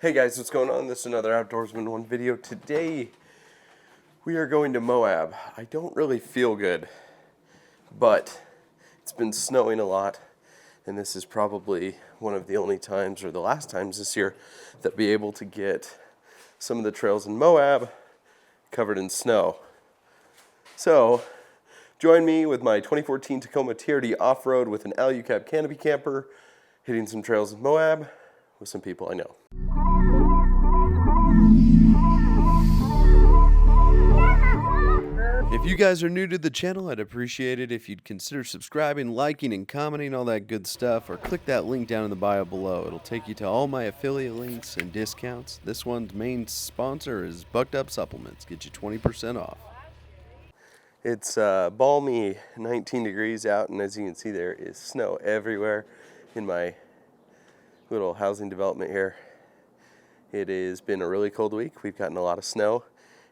Hey guys, what's going on? This is another Outdoorsman 1 video. Today we are going to Moab. I don't really feel good, but it's been snowing a lot, and this is probably one of the only times, or the last times this year, that I'll be able to get some of the trails in Moab covered in snow. So join me with my 2014 Tacoma TRD off-road with an Alu-Cab canopy camper, hitting some trails in Moab with some people I know. If you guys are new to the channel, I'd appreciate it if you'd consider subscribing, liking, and commenting, all that good stuff, or click that link down in the bio below. It'll take you to all my affiliate links and discounts. This one's main sponsor is Bucked Up Supplements. Get you 20% off. It's balmy 19 degrees out, and as you can see, there is snow everywhere in my little housing development here. It has been a really cold week. We've gotten a lot of snow,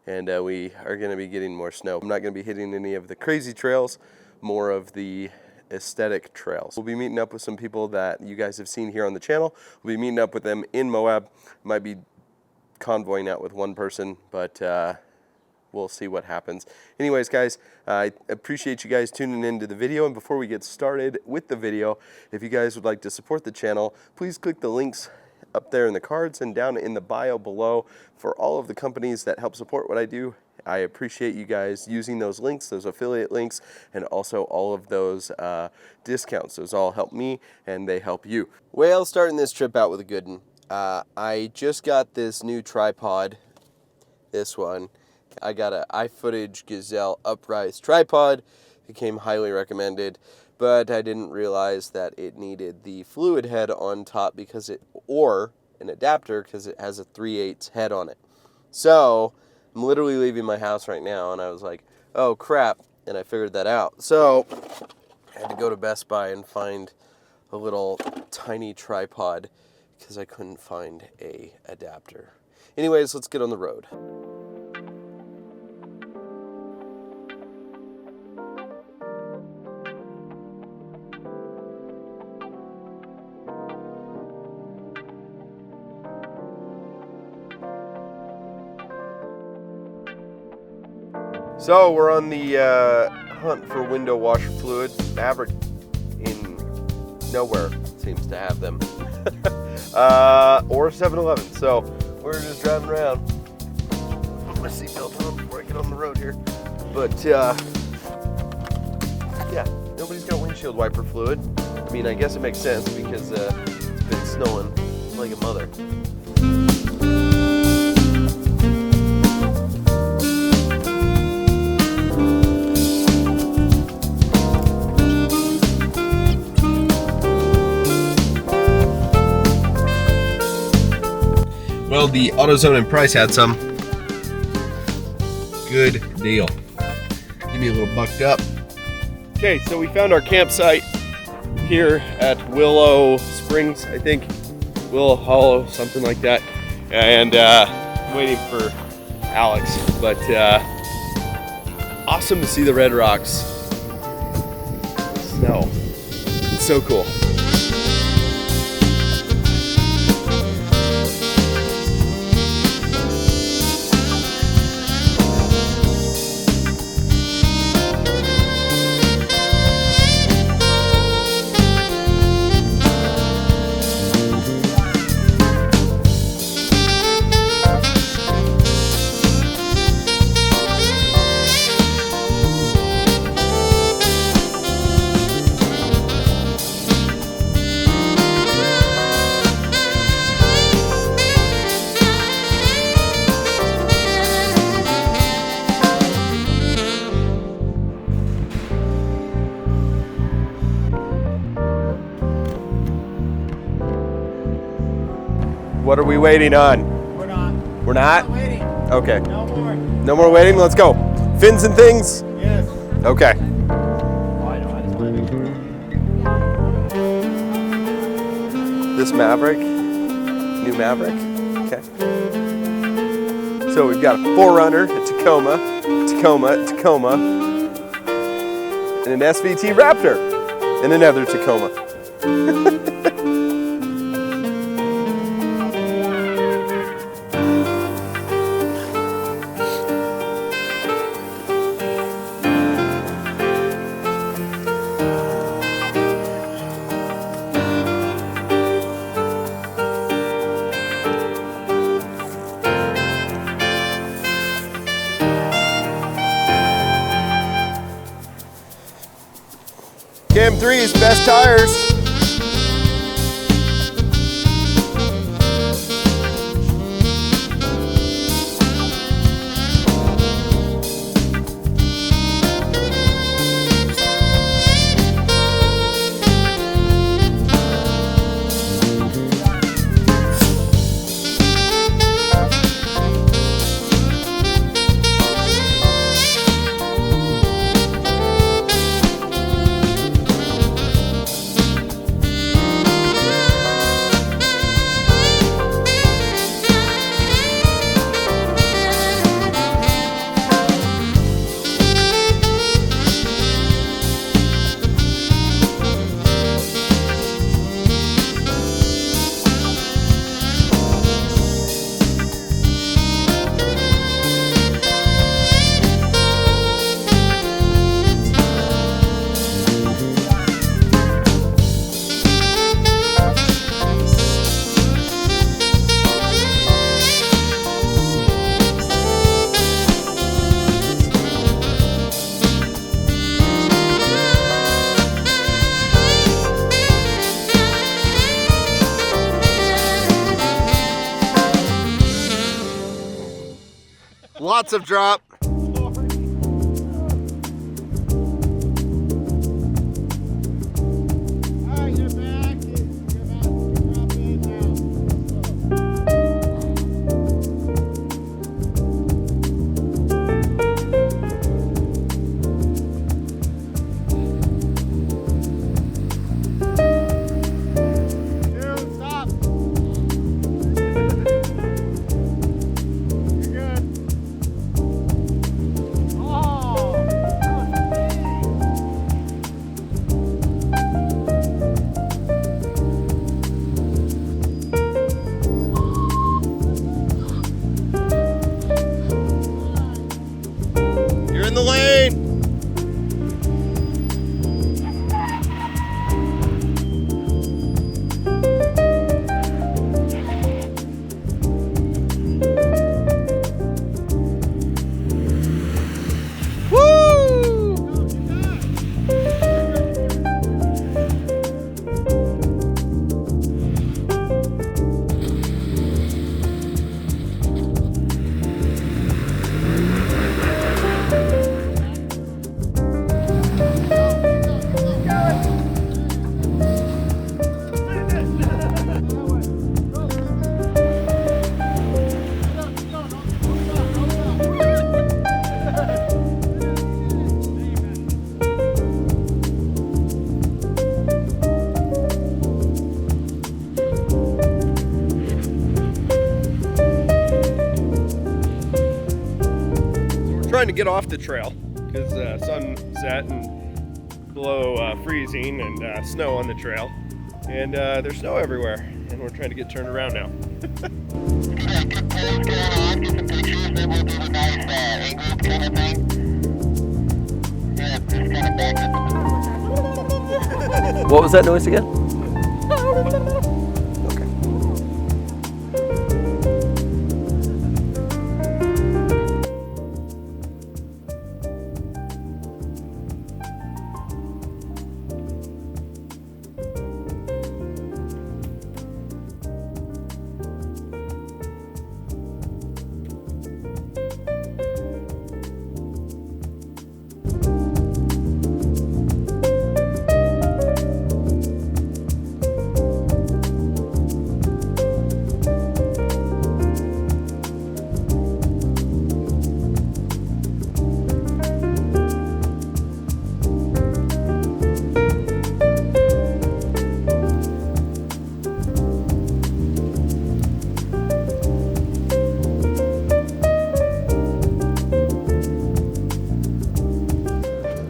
and we are going to be getting more snow. I'm not going to be hitting any of the crazy trails, more of the aesthetic trails. We'll be meeting up with some people that you guys have seen here on the channel. We'll be meeting up with them in Moab. Might be convoying out with one person, but we'll see what happens. Anyways, guys, I appreciate you guys tuning into the video. And before we get started with the video, if you guys would like to support the channel, please click the links up there in the cards and down in the bio below for all of the companies that help support what I do. I appreciate you guys using those links, those affiliate links, and also all of those discounts. Those all help me and they help you. Well, starting this trip out with a good one. I just got this new tripod, this one. I got an iFootage Gazelle Uprise tripod. It came highly recommended, but I didn't realize that it needed the fluid head on top or an adapter because it has a 3/8 head on it. So I'm literally leaving my house right now, and I was like, oh crap, and I figured that out. So I had to go to Best Buy and find a little tiny tripod because I couldn't find a adapter. Anyways, let's get on the road. So we're on the hunt for window washer fluid. Maverick in nowhere seems to have them. Or 7-Eleven. So we're just driving around. Put my seatbelt on before I get on the road here. But yeah, nobody's got windshield wiper fluid. I mean, I guess it makes sense because it's been snowing like a mother. Well, the AutoZone and Price had some. Good deal. Give me a little bucked up. Okay, so we found our campsite here at Willow Springs, I think. Willow Hollow, something like that. And I'm waiting for Alex. But awesome to see the red rocks. Snow. It's so cool. What are we waiting on? We're not. We're not? We're not waiting. Okay. No more. No more waiting? Let's go. Fins and things? Yes. Okay. Oh, I know. I just wanted to... This Maverick, new Maverick. Okay. So we've got a 4Runner, a Tacoma, and an SVT Raptor, and another Tacoma. KM3's best tires. Lots of drop. In the lane. Trying to get off the trail because sun set and below freezing and snow on the trail, and there's snow everywhere, and we're trying to get turned around now. What was that noise again?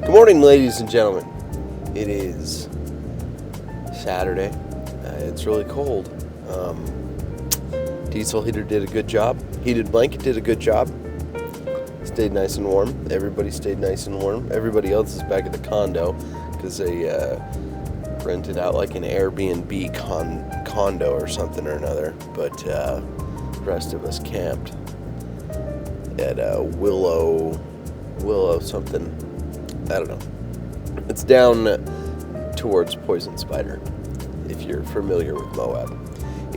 Good morning, ladies and gentlemen. It is Saturday. It's really cold. Diesel heater did a good job. Heated blanket did a good job. Stayed nice and warm. Everybody stayed nice and warm. Everybody else is back at the condo because they rented out like an Airbnb condo or something or another. But the rest of us camped at Willow something. I don't know. It's down towards Poison Spider, if you're familiar with Moab.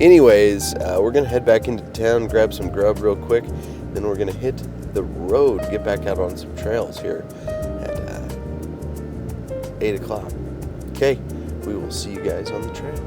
Anyways, we're going to head back into town, grab some grub real quick, then we're going to hit the road, get back out on some trails here at 8 o'clock. Okay, we will see you guys on the trail.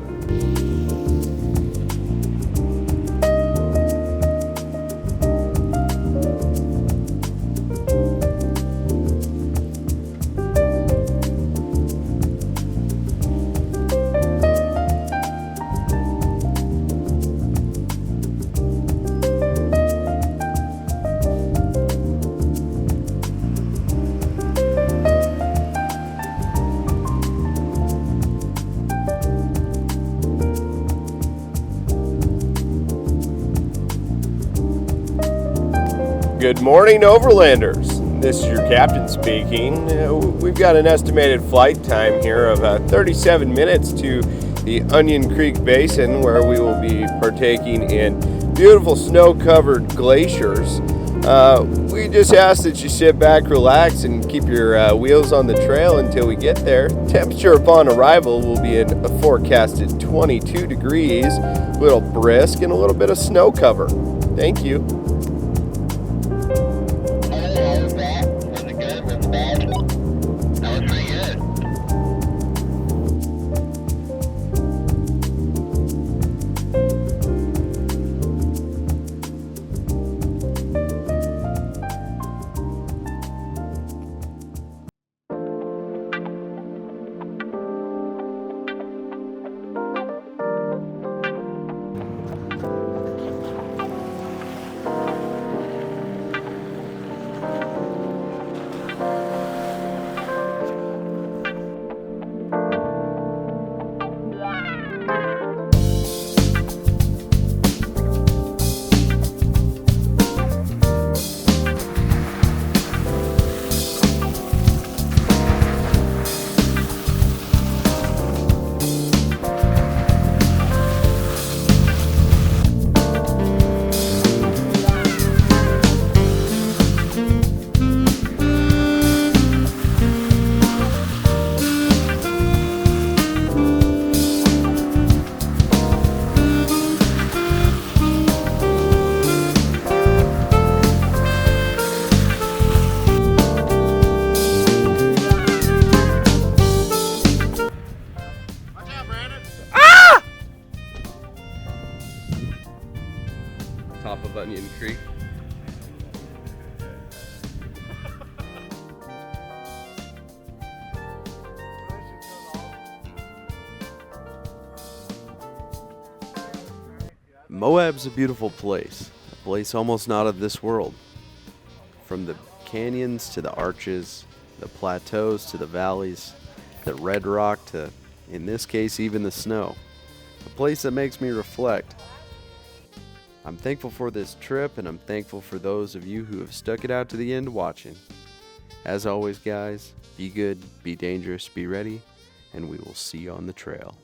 Good morning, Overlanders. This is your captain speaking. We've got an estimated flight time here of 37 minutes to the Onion Creek Basin, where we will be partaking in beautiful snow-covered glaciers. We just ask that you sit back, relax, and keep your wheels on the trail until we get there. Temperature upon arrival will be in a forecasted 22 degrees, a little brisk, and a little bit of snow cover. Thank you. Top of Onion Creek. Moab's a beautiful place, a place almost not of this world. From the canyons to the arches, the plateaus to the valleys, the red rock to, in this case, even the snow. A place that makes me reflect. I'm thankful for this trip, and I'm thankful for those of you who have stuck it out to the end watching. As always, guys, be good, be dangerous, be ready, and we will see you on the trail.